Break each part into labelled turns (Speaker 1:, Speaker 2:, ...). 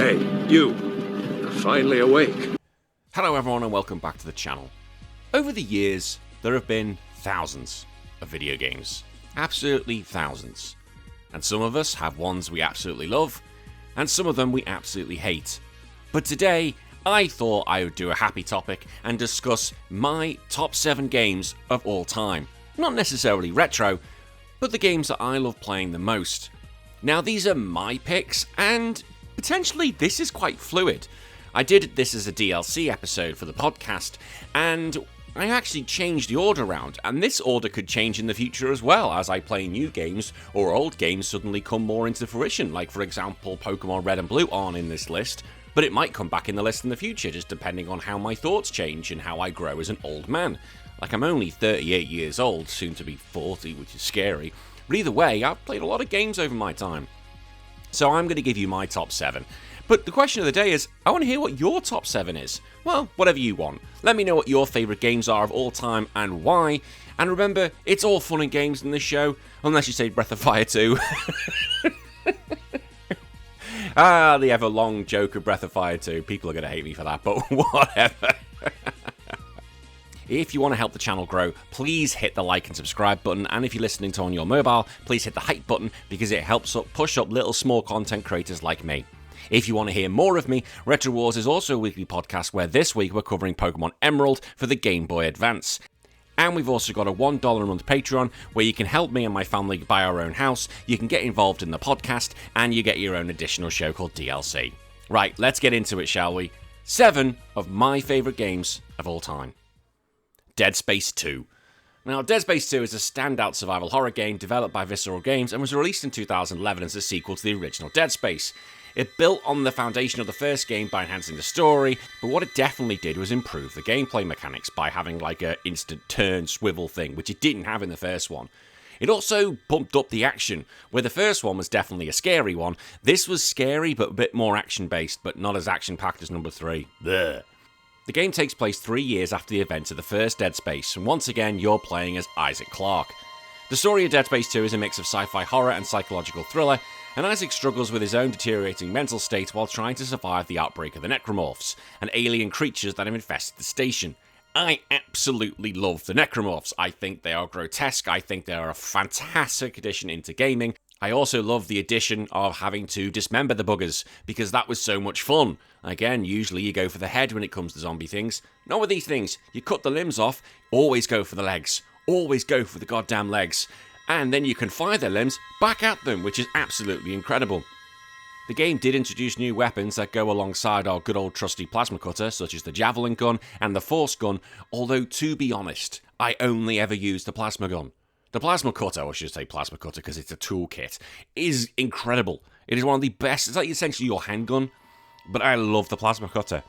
Speaker 1: Hey, you. You're finally awake.
Speaker 2: Hello everyone and welcome back to the channel. Over the years, there have been thousands of video games. Absolutely thousands. And some of us have ones we absolutely love, and some of them we absolutely hate. But today, I thought I would do a happy topic and discuss my top 7 games of all time. Not necessarily retro, but the games that I love playing the most. Now these are my picks, and potentially this is quite fluid. I did this as a DLC episode for the podcast, and I actually changed the order around, and this order could change in the future as well as I play new games or old games suddenly come more into fruition, like for example Pokemon Red and Blue aren't in this list, but it might come back in the list in the future just depending on how my thoughts change and how I grow as an old man. Like I'm only 38 years old, soon to be 40, which is scary, but either way, I've played a lot of games over my time. So I'm going to give you my top 7. But the question of the day is, I want to hear what your top 7 is. Well, whatever you want. Let me know what your favourite games are of all time and why. And remember, it's all fun and games in this show, unless you say Breath of Fire 2. The ever long joke of Breath of Fire 2. People are going to hate me for that, but whatever. If you want to help the channel grow, please hit the like and subscribe button, and if you're listening to on your mobile, please hit the hype button because it helps push up little small content creators like me. If you want to hear more of me, Retro Wars is also a weekly podcast where this week we're covering Pokemon Emerald for the Game Boy Advance. And we've also got a $1 a month Patreon where you can help me and my family buy our own house, you can get involved in the podcast, and you get your own additional show called DLC. Right, let's get into it, shall we? 7 of my favourite games of all time. Dead Space 2. Now, Dead Space 2 is a standout survival horror game developed by Visceral Games and was released in 2011 as a sequel to the original Dead Space. It built on the foundation of the first game by enhancing the story, but what it definitely did was improve the gameplay mechanics by having like a instant turn swivel thing, which it didn't have in the first one. It also bumped up the action. Where the first one was definitely a scary one, this was scary but a bit more action-based, but not as action-packed as number 3. Blech. The game takes place 3 years after the events of the first Dead Space, and once again you're playing as Isaac Clarke. The story of Dead Space 2 is a mix of sci-fi horror and psychological thriller, and Isaac struggles with his own deteriorating mental state while trying to survive the outbreak of the Necromorphs, and alien creatures that have infested the station. I absolutely love the Necromorphs. I think they are grotesque, I think they are a fantastic addition into gaming. I also love the addition of having to dismember the buggers, because that was so much fun. Again, usually you go for the head when it comes to zombie things. Not with these things. You cut the limbs off, always go for the legs. Always go for the goddamn legs. And then you can fire their limbs back at them, which is absolutely incredible. The game did introduce new weapons that go alongside our good old trusty plasma cutter, such as the javelin gun and the force gun, although to be honest, I only ever used the plasma gun. The plasma cutter, or I should say plasma cutter because it's a toolkit, is incredible. It is one of the best. It's like essentially your handgun, but I love the plasma cutter.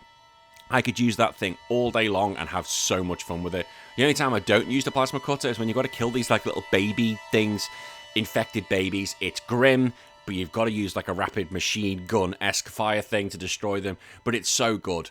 Speaker 2: I could use that thing all day long and have so much fun with it. The only time I don't use the plasma cutter is when you've got to kill these like little baby things, infected babies. It's grim, but you've got to use like a rapid machine gun-esque fire thing to destroy them, but it's so good.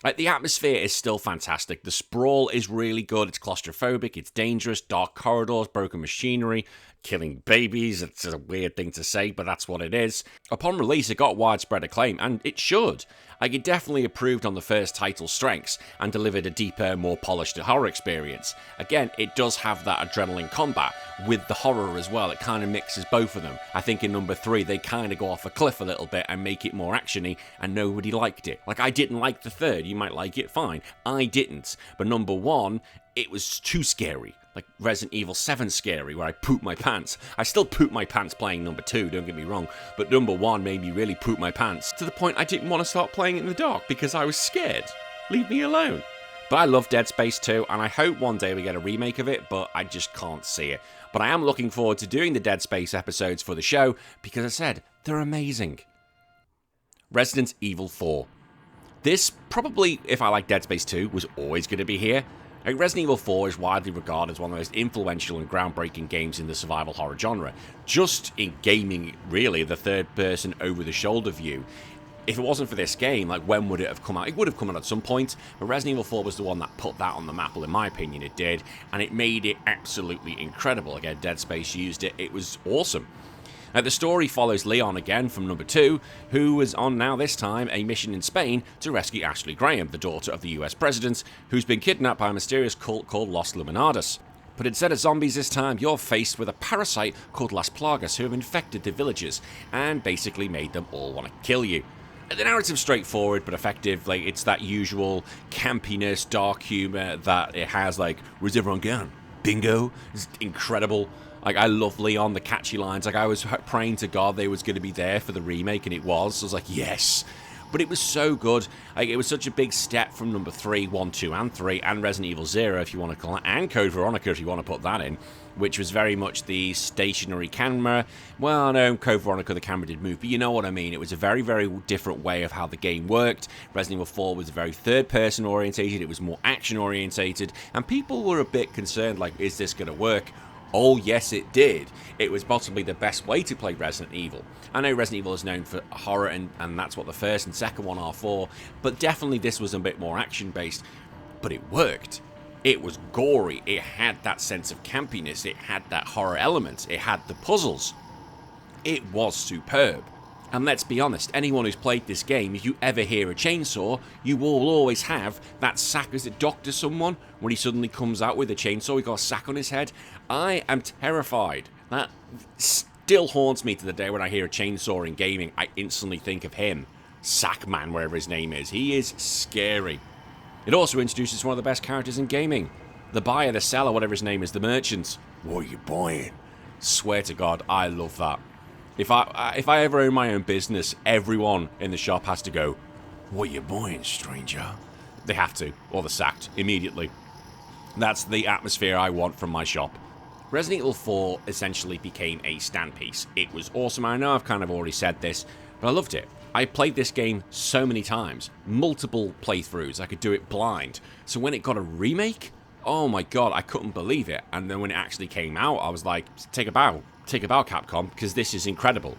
Speaker 2: Like, the atmosphere is still fantastic. The sprawl is really good. It's claustrophobic. It's dangerous. Dark corridors, broken machinery, killing babies. It's a weird thing to say, but that's what it is. Upon release, it got widespread acclaim, and it should. Like, it definitely improved on the first title's strengths and delivered a deeper, more polished horror experience. Again, it does have that adrenaline combat with the horror as well. It kind of mixes both of them. I think in number 3, they kind of go off a cliff a little bit and make it more actiony, and nobody liked it. Like, I didn't like the third. You might like it, fine. I didn't. But number 1, it was too scary. Like Resident Evil 7 scary, where I pooped my pants. I still poop my pants playing number 2, don't get me wrong, but number 1 made me really poop my pants, to the point I didn't want to start playing it in the dark because I was scared. Leave me alone. But I love Dead Space 2, and I hope one day we get a remake of it, but I just can't see it. But I am looking forward to doing the Dead Space episodes for the show, because I said, they're amazing. Resident Evil 4. This, probably, if I like Dead Space 2, was always going to be here. Like, Resident Evil 4 is widely regarded as one of the most influential and groundbreaking games in the survival horror genre. Just in gaming, really, the third-person over-the-shoulder view. If it wasn't for this game, like, when would it have come out? It would have come out at some point, but Resident Evil 4 was the one that put that on the map. Well, in my opinion, it did, and it made it absolutely incredible. Again, Dead Space used it. It was awesome. The story follows Leon again from number 2, who was on now this time a mission in Spain to rescue Ashley Graham, the daughter of the US president, who's been kidnapped by a mysterious cult called Los Luminados. But instead of zombies this time, you're faced with a parasite called Las Plagas who have infected the villagers and basically made them all want to kill you. The narrative's straightforward but effective. Like, it's that usual campiness, dark humor that it has. Like, where's everyone gone? Bingo. It's incredible. Like, I love Leon, the catchy lines. Like, I was praying to God they was going to be there for the remake, and it was. So I was like, yes. But it was so good. Like, it was such a big step from number 3, 1, 2, and 3, and Resident Evil 0, if you want to call it, and Code Veronica, if you want to put that in, which was very much the stationary camera. Well, no, Code Veronica, the camera did move, but you know what I mean. It was a very, very different way of how the game worked. Resident Evil 4 was very third-person orientated. It was more action-orientated, and people were a bit concerned, like, is this going to work? Oh, yes, it did. It was possibly the best way to play Resident Evil. I know Resident Evil is known for horror, and that's what the first and second one are for, but definitely this was a bit more action-based. But it worked. It was gory. It had that sense of campiness. It had that horror element. It had the puzzles. It was superb. And let's be honest, anyone who's played this game, if you ever hear a chainsaw, you will always have that sack as it doctors someone when he suddenly comes out with a chainsaw. He got a sack on his head. I am terrified. That still haunts me to the day when I hear a chainsaw in gaming. I instantly think of him. Sackman, wherever his name is. He is scary. It also introduces one of the best characters in gaming. The buyer, the seller, whatever his name is, the merchant. What are you buying? Swear to God, I love that. If I ever own my own business, everyone in the shop has to go, what are you buying, stranger? They have to, or they're sacked immediately. That's the atmosphere I want from my shop. Resident Evil 4 essentially became a standpiece. It was awesome. I know I've kind of already said this, but I loved it. I played this game so many times, multiple playthroughs. I could do it blind. So when it got a remake, oh my God, I couldn't believe it. And then when it actually came out, I was like, take a bow, Capcom, because this is incredible.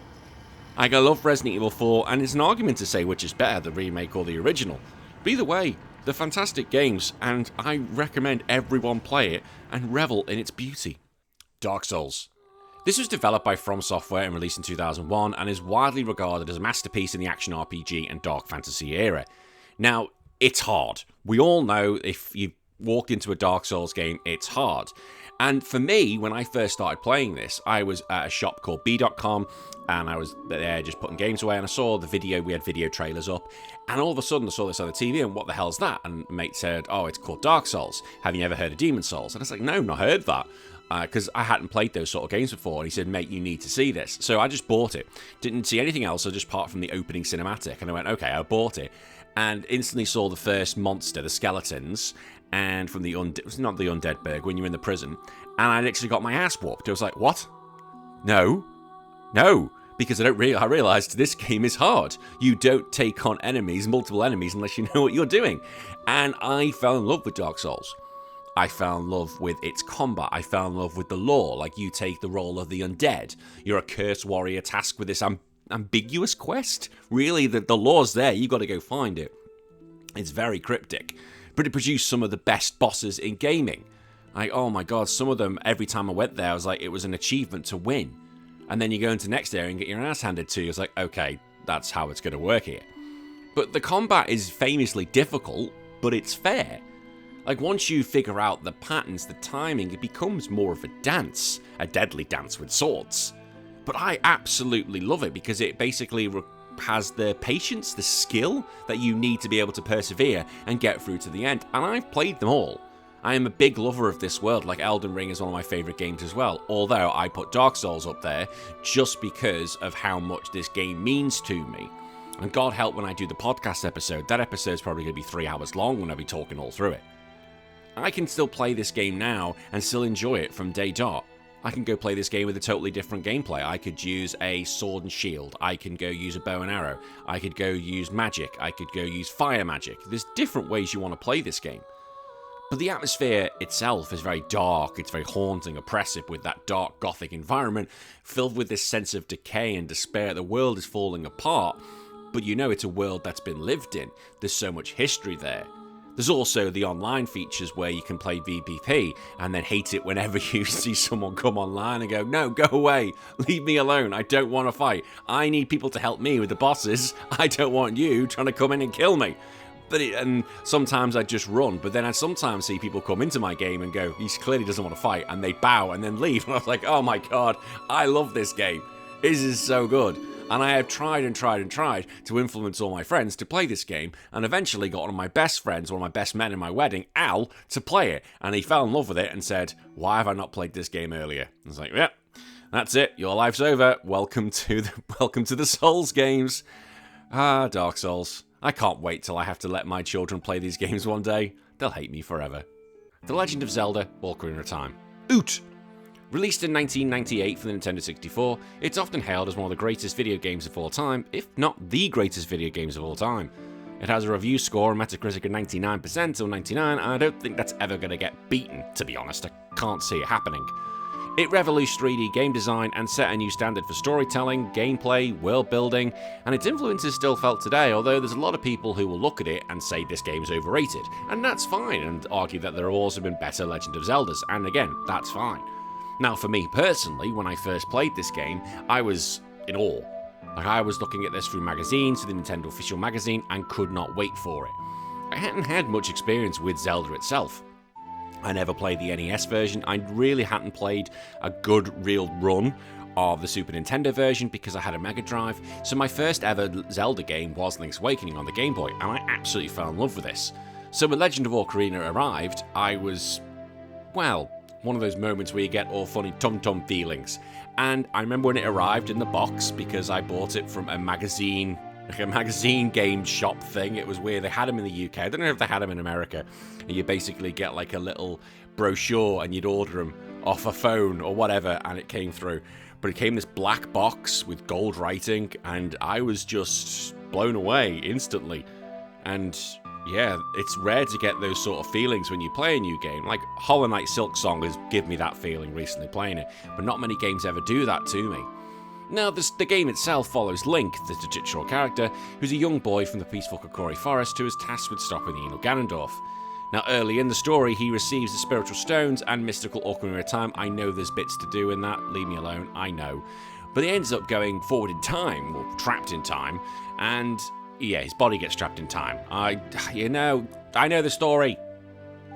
Speaker 2: I love Resident Evil 4, and it's an argument to say which is better, the remake or the original. But either way, they're fantastic games, and I recommend everyone play it and revel in its beauty. Dark Souls. This was developed by From Software and released in 2001, and is widely regarded as a masterpiece in the action RPG and dark fantasy era. Now, it's hard. We all know if you walked into a Dark Souls game, it's hard. And for me, when I first started playing this, I was at a shop called B.com, and I was there just putting games away, and I saw the video, we had video trailers up, and all of a sudden I saw this on the TV, and what the hell's that? And a mate said, oh, it's called Dark Souls. Have you ever heard of Demon Souls? And I was like, no, not heard that. Because I hadn't played those sort of games before, and he said, mate, you need to see this. So I just bought it. Didn't see anything else, just apart from the opening cinematic, and I went, okay, I bought it. And instantly saw the first monster, the skeletons, and from the not the Undead Burg, when you're in the prison, and I literally got my ass whooped. I was like, what? No, because I realised this game is hard. You don't take on multiple enemies, unless you know what you're doing. And I fell in love with Dark Souls. I fell in love with its combat. I fell in love with the lore. Like, you take the role of the undead. You're a cursed warrior tasked with this ambiguous quest. Really, the lore's there. You got to go find it. It's very cryptic. But it produced some of the best bosses in gaming. Like, oh my God, some of them, every time I went there, I was like, it was an achievement to win. And then you go into next area and get your ass handed to you. It's like, okay, that's how it's going to work here. But the combat is famously difficult, but it's fair. Like, once you figure out the patterns, the timing, it becomes more of a dance. A deadly dance with swords. But I absolutely love it because it basically has the patience, the skill that you need to be able to persevere and get through to the end. And I've played them all. I am a big lover of this world, like Elden Ring is one of my favourite games as well, although I put Dark Souls up there just because of how much this game means to me. And God help when I do the podcast episode, that episode's probably going to be 3 hours long when I'll be talking all through it. I can still play this game now and still enjoy it from day dot. I can go play this game with a totally different gameplay. I could use a sword and shield. I can go use a bow and arrow. I could go use magic. I could go use fire magic. There's different ways you want to play this game. But the atmosphere itself is very dark. It's very haunting, oppressive, with that dark gothic environment filled with this sense of decay and despair. The world is falling apart, but you know it's a world that's been lived in. There's so much history there. There's also the online features where you can play PvP and then hate it whenever you see someone come online and go, no, go away, leave me alone, I don't want to fight. I need people to help me with the bosses. I don't want you trying to come in and kill me. And sometimes I'd just run, but then I'd sometimes see people come into my game and go, he clearly doesn't want to fight, and they bow and then leave. And I was like, oh my god, I love this game. This is so good. And I have tried and tried and tried to influence all my friends to play this game, and eventually got one of my best friends, one of my best men in my wedding, Al, to play it. And he fell in love with it and said, why have I not played this game earlier? I was like, yeah, that's it. Your life's over. Welcome to the Souls games. Ah, Dark Souls. I can't wait till I have to let my children play these games one day. They'll hate me forever. The Legend of Zelda: Ocarina of Time. Oot! Released in 1998 for the Nintendo 64, it's often hailed as one of the greatest video games of all time, if not the greatest video games of all time. It has a review score on Metacritic of 99% or 99, and I don't think that's ever going to get beaten, to be honest. I can't see it happening. It revolutionized 3D game design and set a new standard for storytelling, gameplay, world building, and its influence is still felt today, although there's a lot of people who will look at it and say this game is overrated, and that's fine, and argue that there have also been better Legend of Zeldas, and again, that's fine. Now, for me personally, when I first played this game, I was in awe. Like, I was looking at this through magazines, through the Nintendo official magazine, and could not wait for it. I hadn't had much experience with Zelda itself. I never played the NES version. I really hadn't played a good, real run of the Super Nintendo version because I had a Mega Drive. So my first ever Zelda game was Link's Awakening on the Game Boy, and I absolutely fell in love with this. So when Legend of Ocarina arrived, I was, well, one of those moments where you get all funny tum-tum feelings. And I remember when it arrived in the box, because I bought it from a magazine, like a magazine game shop thing. It was weird. They had them in the UK. I don't know if they had them in America. And you basically get like a little brochure and you'd order them off a phone or whatever, and it came through. But it came in this black box with gold writing, and I was just blown away instantly. And yeah, it's rare to get those sort of feelings when you play a new game. Like Hollow Knight Silk Song has given me that feeling recently playing it, but not many games ever do that to me. Now, the game itself follows Link, the titular character, who's a young boy from the peaceful Kokori Forest who is tasked with stopping the Eno Ganondorf. Now, early in the story, he receives the spiritual stones and mystical Ocarina of Time. I know there's bits to do in that, leave me alone, I know. But he ends up going forward in time, or trapped in time, and yeah, his body gets trapped in time. I know the story.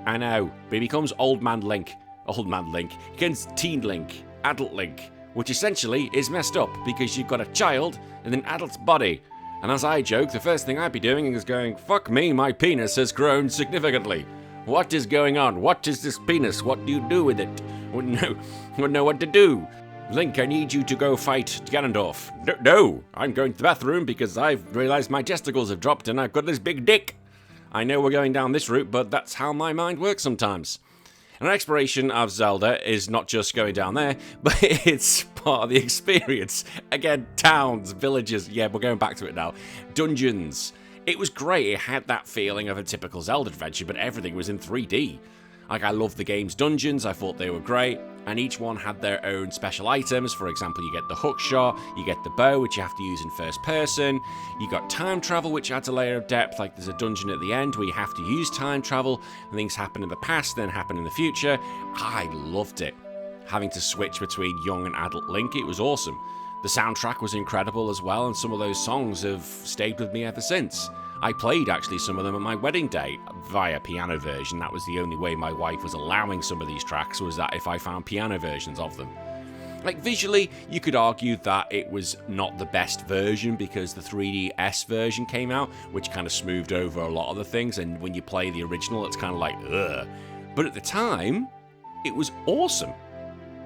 Speaker 2: I know. But he becomes Old Man Link. He becomes Teen Link, Adult Link, which essentially is messed up because you've got a child in an adult's body. And as I joke, the first thing I'd be doing is going, fuck me, my penis has grown significantly. What is going on? What is this penis? What do you do with it? Wouldn't know what to do. Link, I need you to go fight Ganondorf. No, I'm going to the bathroom because I've realized my testicles have dropped and I've got this big dick. I know we're going down this route, but that's how my mind works sometimes. And our exploration of Zelda is not just going down there, but it's part of the experience. Again, towns, villages, yeah, we're going back to it now. Dungeons. It was great. It had that feeling of a typical Zelda adventure, but everything was in 3D. Like, I loved the game's dungeons, I thought they were great, and each one had their own special items. For example, you get the hook shot, you get the bow, which you have to use in first person, you got time travel, which adds a layer of depth. Like, there's a dungeon at the end where you have to use time travel, and things happen in the past, then happen in the future. I loved it. Having to switch between young and adult Link, it was awesome. The soundtrack was incredible as well, and some of those songs have stayed with me ever since. I played actually some of them at my wedding day via piano version. That was the only way my wife was allowing some of these tracks, was that if I found piano versions of them. Like, visually, you could argue that it was not the best version because the 3DS version came out, which kind of smoothed over a lot of the things, and when you play the original, it's kind of like, ugh. But at the time, it was awesome.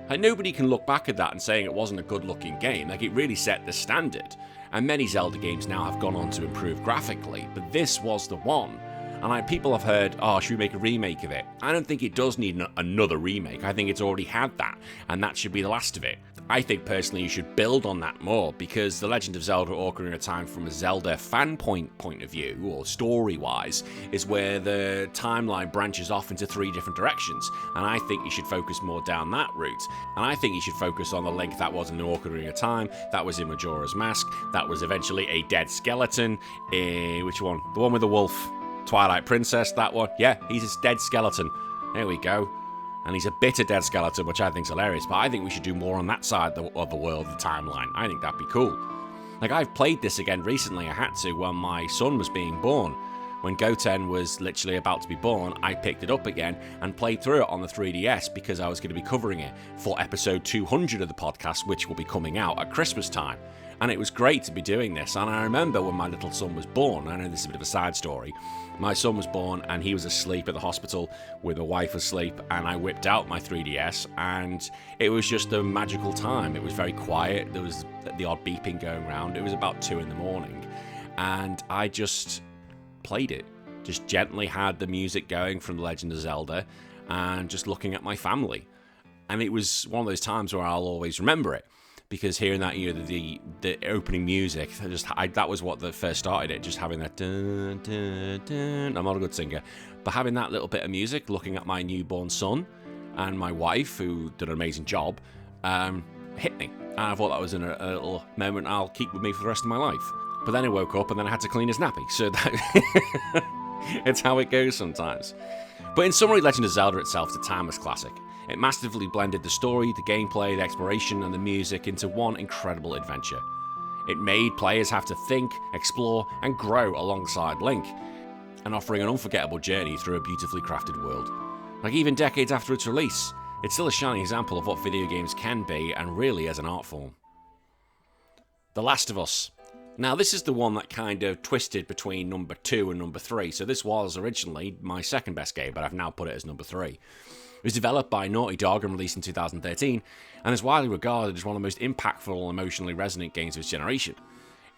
Speaker 2: Like, nobody can look back at that and saying it wasn't a good-looking game. Like, it really set the standard. And many Zelda games now have gone on to improve graphically, but this was the one. And people have heard, oh, should we make a remake of it? I don't think it does need another remake. I think it's already had that, and that should be the last of it. I think personally you should build on that more, because The Legend of Zelda: Ocarina of Time from a Zelda fan point of view, or story-wise, is where the timeline branches off into 3 different directions, and I think you should focus more down that route. And I think you should focus on the Link that was in Ocarina of Time, that was in Majora's Mask, that was eventually a dead skeleton. Which one? The one with the wolf. Twilight Princess, that one. Yeah, he's a dead skeleton. There we go. And he's a bitter dead skeleton, which I think's hilarious. But I think we should do more on that side of the world, the timeline. I think that'd be cool. Like, I've played this again recently. I had to when my son was being born. When Goten was literally about to be born, I picked it up again and played through it on the 3DS because I was going to be covering it for episode 200 of the podcast, which will be coming out at Christmas time. And it was great to be doing this. And I remember when my little son was born, I know this is a bit of a side story, my son was born and he was asleep at the hospital with a wife asleep, and I whipped out my 3DS and it was just a magical time. It was very quiet. There was the odd beeping going around. It was about 2 a.m. and I just played it. Just gently had the music going from The Legend of Zelda and just looking at my family. And it was one of those times where I'll always remember it. Because hearing that, the opening music, that was what first started it, just having that dun, dun, dun. I'm not a good singer, but having that little bit of music, looking at my newborn son and my wife, who did an amazing job, hit me. And I thought that was a little moment I'll keep with me for the rest of my life. But then I woke up and then I had to clean his nappy, so it's how it goes sometimes. But in summary, Legend of Zelda itself is a timeless classic. It masterfully blended the story, the gameplay, the exploration, and the music into one incredible adventure. It made players have to think, explore, and grow alongside Link, and offering an unforgettable journey through a beautifully crafted world. Like, even decades after its release, it's still a shining example of what video games can be, and really as an art form. The Last of Us. Now, this is the one that kind of twisted between number 2 and number 3, so this was originally my second best game, but I've now put it as number 3. It was developed by Naughty Dog and released in 2013, and is widely regarded as one of the most impactful and emotionally resonant games of its generation.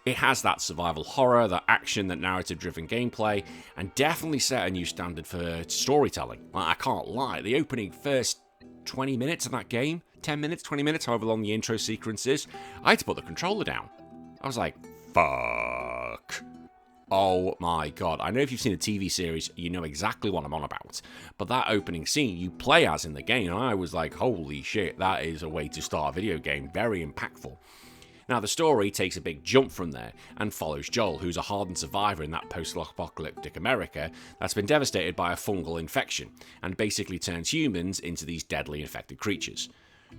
Speaker 2: It has that survival horror, that action, that narrative-driven gameplay, and definitely set a new standard for storytelling. Like, I can't lie, the opening first 20 minutes of that game, 10 minutes, 20 minutes, however long the intro sequence is, I had to put the controller down. I was like, fuck. Oh my god. I know if you've seen the TV series, you know exactly what I'm on about. But that opening scene, you play as in the game, and I was like, holy shit, that is a way to start a video game. Very impactful. Now, the story takes a big jump from there and follows Joel, who's a hardened survivor in that post-apocalyptic America that's been devastated by a fungal infection and basically turns humans into these deadly infected creatures.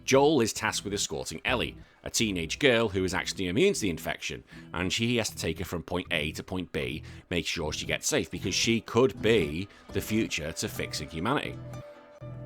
Speaker 2: Joel is tasked with escorting Ellie, a teenage girl who is actually immune to the infection, and he has to take her from point A to point B, make sure she gets safe, because she could be the future to fixing humanity.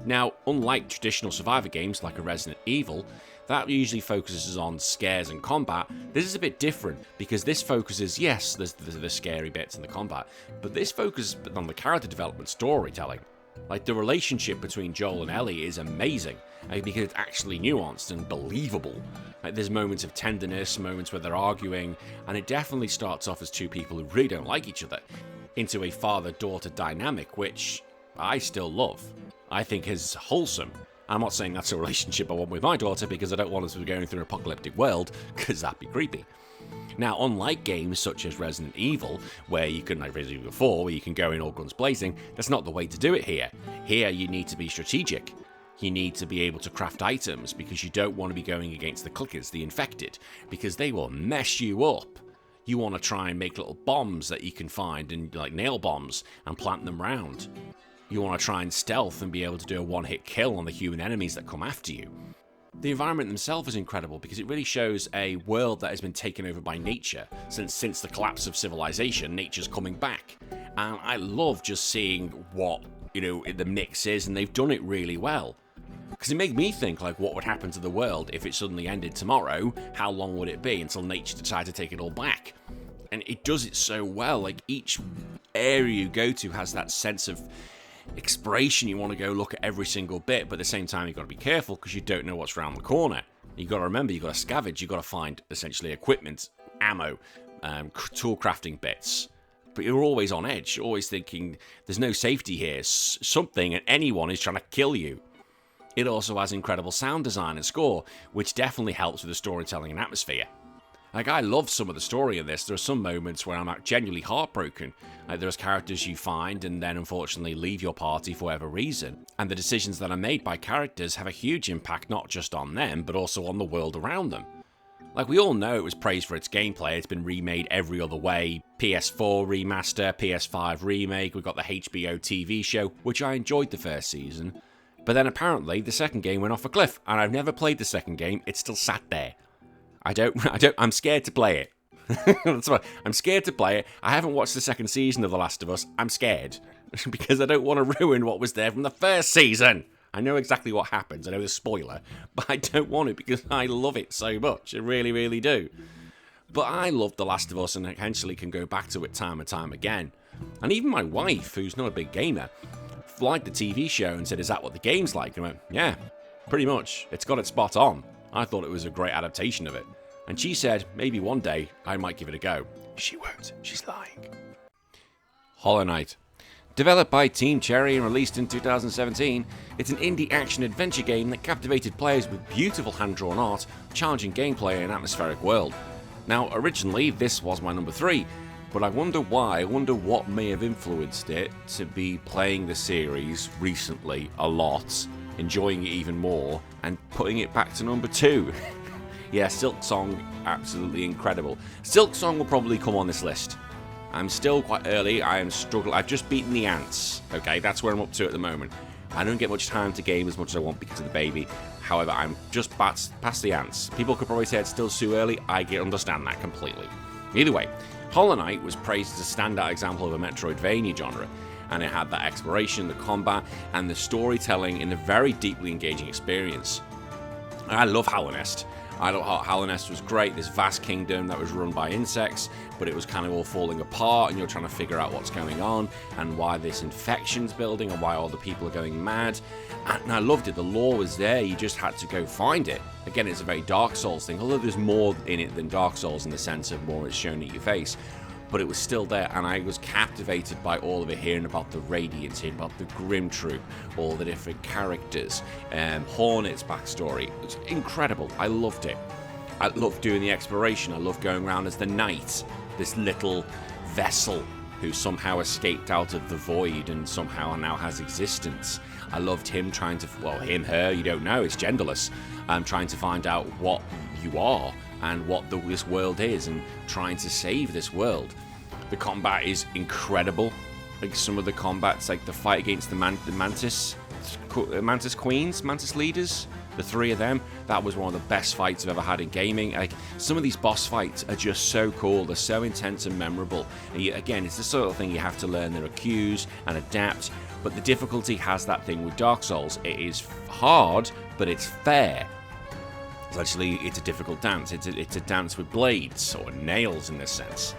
Speaker 2: Now, unlike traditional survivor games like a Resident Evil, that usually focuses on scares and combat, this is a bit different, because this focuses, yes, there's the scary bits and the combat, but this focuses on the character development storytelling. Like, the relationship between Joel and Ellie is amazing, because it's actually nuanced and believable. Like, there's moments of tenderness, moments where they're arguing, and it definitely starts off as two people who really don't like each other, into a father-daughter dynamic, which I still love. I think is wholesome. I'm not saying that's a relationship I want with my daughter, because I don't want us to be going through an apocalyptic world, because that'd be creepy. Now, unlike games such as Resident Evil, where you can, like Resident Evil 4, where you can go in all guns blazing, that's not the way to do it here. Here, you need to be strategic. You need to be able to craft items, because you don't want to be going against the clickers, the infected, because they will mess you up. You want to try and make little bombs that you can find, and like nail bombs, and plant them round. You want to try and stealth and be able to do a one-hit kill on the human enemies that come after you. The environment themselves is incredible, because it really shows a world that has been taken over by nature. Since the collapse of civilization, nature's coming back. And I love just seeing what, the mix is, and they've done it really well. Because it made me think, like, what would happen to the world if it suddenly ended tomorrow? How long would it be until nature decided to take it all back? And it does it so well. Like, each area you go to has that sense of exploration. You want to go look at every single bit, but at the same time, you've got to be careful, because you don't know what's around the corner. You've got to remember, you've got to scavenge, you've got to find, essentially, equipment, ammo, tool crafting bits. But you're always on edge, you're always thinking, there's no safety here. Something and anyone is trying to kill you. It also has incredible sound design and score, which definitely helps with the storytelling and atmosphere. Like, I love some of the story in this. There are some moments where I'm genuinely heartbroken. Like, there's characters you find and then unfortunately leave your party for whatever reason. And the decisions that are made by characters have a huge impact not just on them, but also on the world around them. Like, we all know it was praised for its gameplay. It's been remade every other way. PS4 remaster, PS5 remake, we got the HBO TV show, which I enjoyed the first season. But then apparently the second game went off a cliff, and I've never played the second game. It's still sat there. I'm scared to play it. That's why I'm scared to play it. I haven't watched the second season of The Last of Us. I'm scared because I don't want to ruin what was there from the first season. I know exactly what happens. I know the spoiler, but I don't want it because I love it so much. I really, really do. But I love The Last of Us and potentially can go back to it time and time again. And even my wife, who's not a big gamer, liked the TV show and said, "Is that what the game's like?" And I went, "Yeah, pretty much. It's got it spot on. I thought it was a great adaptation of it." And she said, maybe one day I might give it a go. She won't. She's lying. Hollow Knight. Developed by Team Cherry and released in 2017, it's an indie action-adventure game that captivated players with beautiful hand-drawn art, challenging gameplay, and an atmospheric world. Now, originally, this was my number 3, but I wonder why, I wonder what may have influenced it to be playing the series recently a lot, enjoying it even more, and putting it back to number 2. Yeah, Silksong, absolutely incredible. Silksong will probably come on this list. I'm still quite early, I am struggling. I've just beaten the ants, okay? That's where I'm up to at the moment. I don't get much time to game as much as I want because of the baby. However, I'm just past the ants. People could probably say it's still too early. I understand that completely. Either way, Hollow Knight was praised as a standout example of a Metroidvania genre, and it had that exploration, the combat, and the storytelling in a very deeply engaging experience. I love Hallownest. I thought Hallownest was great, this vast kingdom that was run by insects, but it was kind of all falling apart, and you're trying to figure out what's going on, and why this infection's building, and why all the people are going mad. And I loved it, the lore was there, you just had to go find it. Again, it's a very Dark Souls thing, although there's more in it than Dark Souls in the sense of more is shown at your face. But it was still there, and I was captivated by all of it, hearing about the Radiance, hearing about the Grim Troop, all the different characters, Hornet's backstory. It was incredible. I loved it. I loved doing the exploration. I loved going around as the Knight, this little vessel who somehow escaped out of the void and somehow now has existence. I loved him trying to, well, him, her, you don't know, it's genderless. Trying to find out what you are and what this world is, and trying to save this world. The combat is incredible. Like some of the combats, like the fight against the Mantis Queens, Mantis leaders, the 3 of them, that was one of the best fights I've ever had in gaming. Like, some of these boss fights are just so cool, they're so intense and memorable. And again, it's the sort of thing you have to learn their cues and adapt, but the difficulty has that thing with Dark Souls. It is hard, but it's fair. Actually, it's a difficult dance. It's a dance with blades, or nails in this sense.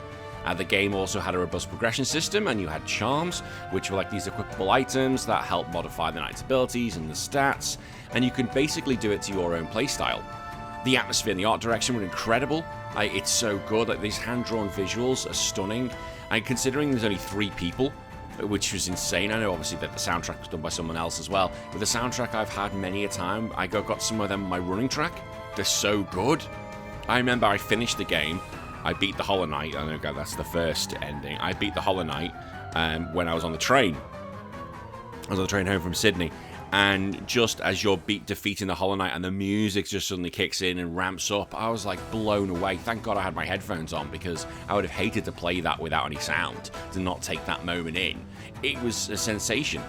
Speaker 2: The game also had a robust progression system, and you had charms, which were like these equipable items that help modify the knight's abilities and the stats, and you can basically do it to your own playstyle. The atmosphere and the art direction were incredible. It's so good. Like, these hand-drawn visuals are stunning, and considering there's only 3 people, which was insane. I know obviously that the soundtrack was done by someone else as well, but the soundtrack I've had many a time. I got some of them on my running track. They're so good. I remember I finished the game. I beat the Hollow Knight. I know that's the first ending. I beat the Hollow Knight when I was on the train. I was on the train home from Sydney. And just as you're defeating the Hollow Knight and the music just suddenly kicks in and ramps up, I was like blown away. Thank God I had my headphones on, because I would have hated to play that without any sound, to not take that moment in. It was a sensation.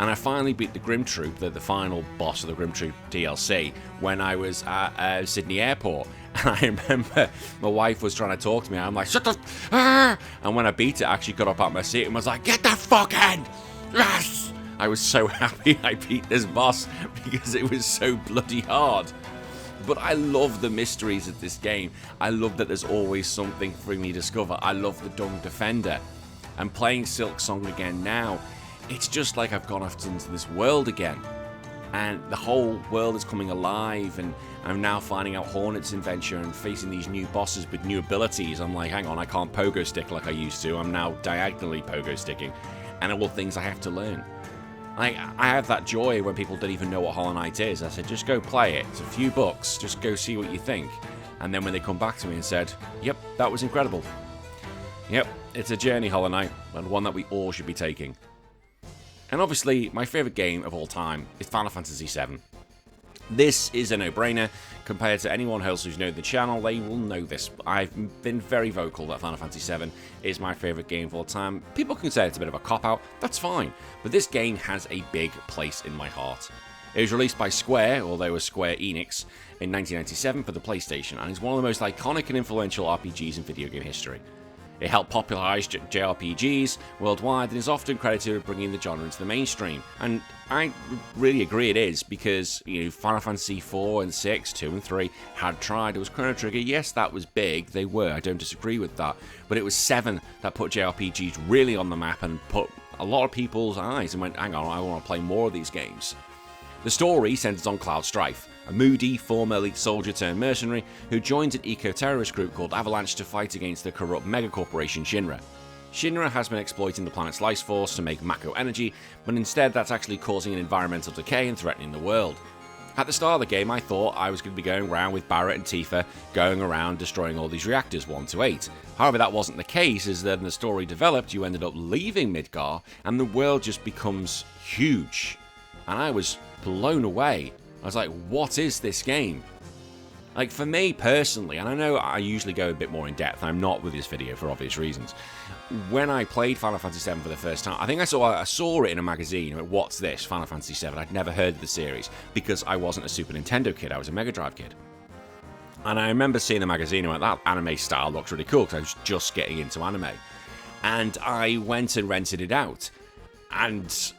Speaker 2: And I finally beat the Grim Troop, the final boss of the Grim Troop DLC, when I was at Sydney Airport. And I remember my wife was trying to talk to me, and I'm like, shut the And when I beat it, I actually got up out of my seat and was like, get the fuck in! Yes! I was so happy I beat this boss, because it was so bloody hard. But I love the mysteries of this game. I love that there's always something for me to discover. I love the Dung Defender. And playing Silksong again now, it's just like I've gone off into this world again. And the whole world is coming alive, and I'm now finding out Hornet's adventure and facing these new bosses with new abilities. I'm like, hang on, I can't pogo stick like I used to. I'm now diagonally pogo sticking. And all things I have to learn. I have that joy when people don't even know what Hollow Knight is. I said, just go play it. It's a few bucks. Just go see what you think. And then when they come back to me and said, yep, that was incredible. Yep, it's a journey, Hollow Knight, and one that we all should be taking. And obviously, my favourite game of all time is Final Fantasy VII. This is a no-brainer. Compared to anyone else who's known the channel, they will know this. I've been very vocal that Final Fantasy VII is my favourite game of all time. People can say it's a bit of a cop-out, that's fine, but this game has a big place in my heart. It was released by Square, although it was Square Enix, in 1997 for the PlayStation, and is one of the most iconic and influential RPGs in video game history. It helped popularise JRPGs worldwide and is often credited with bringing the genre into the mainstream. And I really agree it is, because Final Fantasy 4 and 6, 2 and 3 had tried. It was Chrono Trigger, yes, that was big, they were, I don't disagree with that. But it was 7 that put JRPGs really on the map and put a lot of people's eyes and went, hang on, I want to play more of these games. The story centers on Cloud Strife, a moody, former elite soldier turned mercenary who joins an eco-terrorist group called Avalanche to fight against the corrupt megacorporation Shinra. Shinra has been exploiting the planet's life force to make Mako energy, but instead that's actually causing an environmental decay and threatening the world. At the start of the game, I thought I was going to be going around with Barret and Tifa, going around destroying all these reactors 1 to 8. However, that wasn't the case, as then the story developed, you ended up leaving Midgar, and the world just becomes huge. And I was blown away. I was like, what is this game? Like, for me personally, and I know I usually go a bit more in depth, I'm not with this video for obvious reasons. When I played Final Fantasy VII for the first time, I think I saw it in a magazine. I went, what's this? Final Fantasy VII. I'd never heard of the series because I wasn't a Super Nintendo kid, I was a Mega Drive kid. And I remember seeing the magazine and went, that anime style looks really cool, because I was just getting into anime. And I went and rented it out, and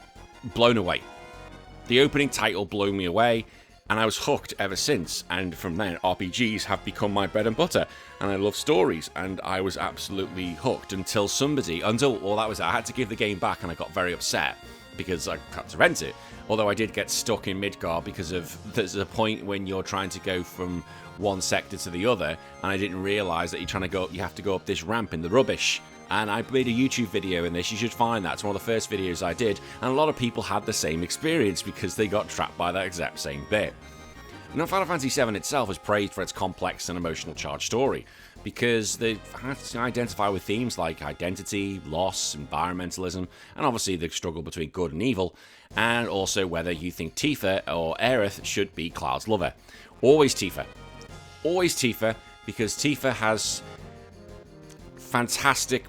Speaker 2: blown away. The opening title blew me away, and I was hooked ever since, and from then RPGs have become my bread and butter, and I love stories, and I was absolutely hooked until I had to give the game back, and I got very upset because I had to rent it. Although I did get stuck in Midgar because there's a point when you're trying to go from one sector to the other, and I didn't realise that you have to go up this ramp in the rubbish. And I made a YouTube video in this, you should find that, it's one of the first videos I did, and a lot of people had the same experience because they got trapped by that exact same bit. Now, Final Fantasy VII itself is praised for its complex and emotional charged story, because they have to identify with themes like identity, loss, environmentalism, and obviously the struggle between good and evil, and also whether you think Tifa or Aerith should be Cloud's lover. Always Tifa. Always Tifa, because Tifa has fantastic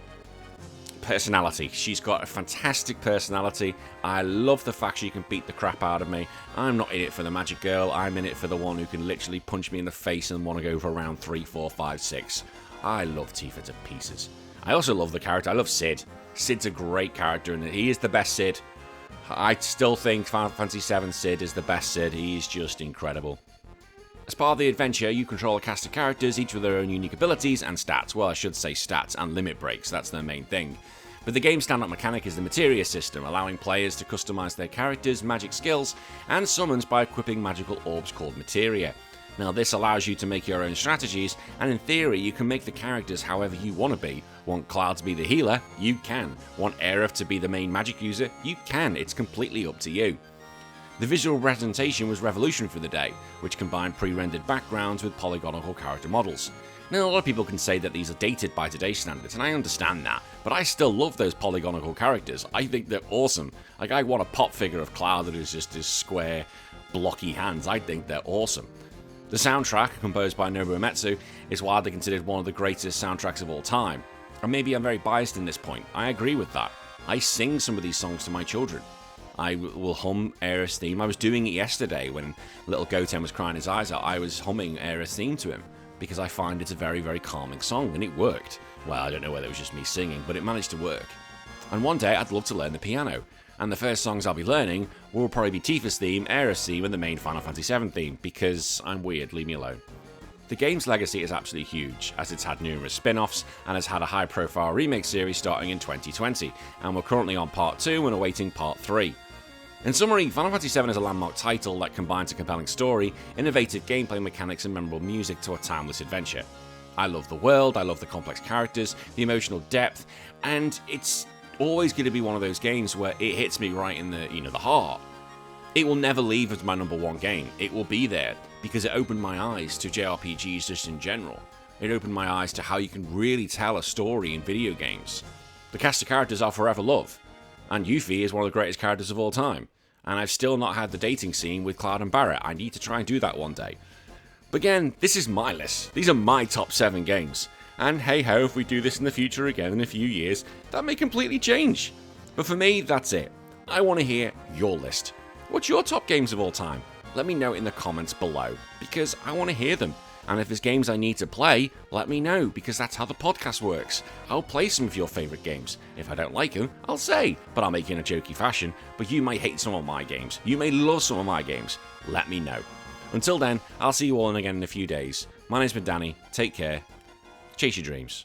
Speaker 2: personality. She's got a fantastic personality. I love the fact she can beat the crap out of me. I'm not in it for the magic girl. I'm in it for the one who can literally punch me in the face and want to go for round 3, 4, 5, 6. I love Tifa to pieces. I also love the character. I love Cid. Cid's a great character, and he is the best Cid. I still think Final Fantasy VII Cid is the best Cid. He's just incredible. As part of the adventure, you control a cast of characters, each with their own unique abilities and stats. Well, I should say stats and limit breaks, that's their main thing. But the game's standout mechanic is the materia system, allowing players to customize their characters' magic skills and summons by equipping magical orbs called materia. Now, this allows you to make your own strategies, and in theory, you can make the characters however you want to be. Want Cloud to be the healer? You can. Want Aerith to be the main magic user? You can. It's completely up to you. The visual representation was revolutionary for the day, which combined pre-rendered backgrounds with polygonal character models. Now, a lot of people can say that these are dated by today's standards, and I understand that, but I still love those polygonal characters. I think they're awesome. Like, I want a pop figure of Cloud that is just his square, blocky hands. I think they're awesome. The soundtrack, composed by Nobuo Uematsu, is widely considered one of the greatest soundtracks of all time. And maybe I'm very biased in this point. I agree with that. I sing some of these songs to my children. I will hum Aerith's theme. I was doing it yesterday when little Goten was crying his eyes out. I was humming Aerith's theme to him because I find it's a very, very calming song, and it worked. Well, I don't know whether it was just me singing, but it managed to work. And one day I'd love to learn the piano, and the first songs I'll be learning will probably be Tifa's theme, Aerith's theme, and the main Final Fantasy VII theme, because I'm weird, leave me alone. The game's legacy is absolutely huge, as it's had numerous spin-offs and has had a high-profile remake series starting in 2020, and we're currently on Part 2 and awaiting Part 3. In summary, Final Fantasy VII is a landmark title that combines a compelling story, innovative gameplay mechanics, and memorable music to a timeless adventure. I love the world, I love the complex characters, the emotional depth, and it's always going to be one of those games where it hits me right in the heart. It will never leave as my number one game. It will be there because it opened my eyes to JRPGs just in general. It opened my eyes to how you can really tell a story in video games. The cast of characters I'll forever love. And Yuffie is one of the greatest characters of all time. and I've still not had the dating scene with Cloud and Barrett. I need to try and do that one day. But again, this is my list. These are my top 7 games. And hey ho, if we do this in the future again in a few years, that may completely change. But for me, that's it. I want to hear your list. What's your top games of all time? Let me know in the comments below, because I want to hear them. And if there's games I need to play, let me know, because that's how the podcast works. I'll play some of your favourite games. If I don't like them, I'll say, but I'll make it in a jokey fashion. But you may hate some of my games. You may love some of my games. Let me know. Until then, I'll see you all again in a few days. My name's been Danny. Take care. Chase your dreams.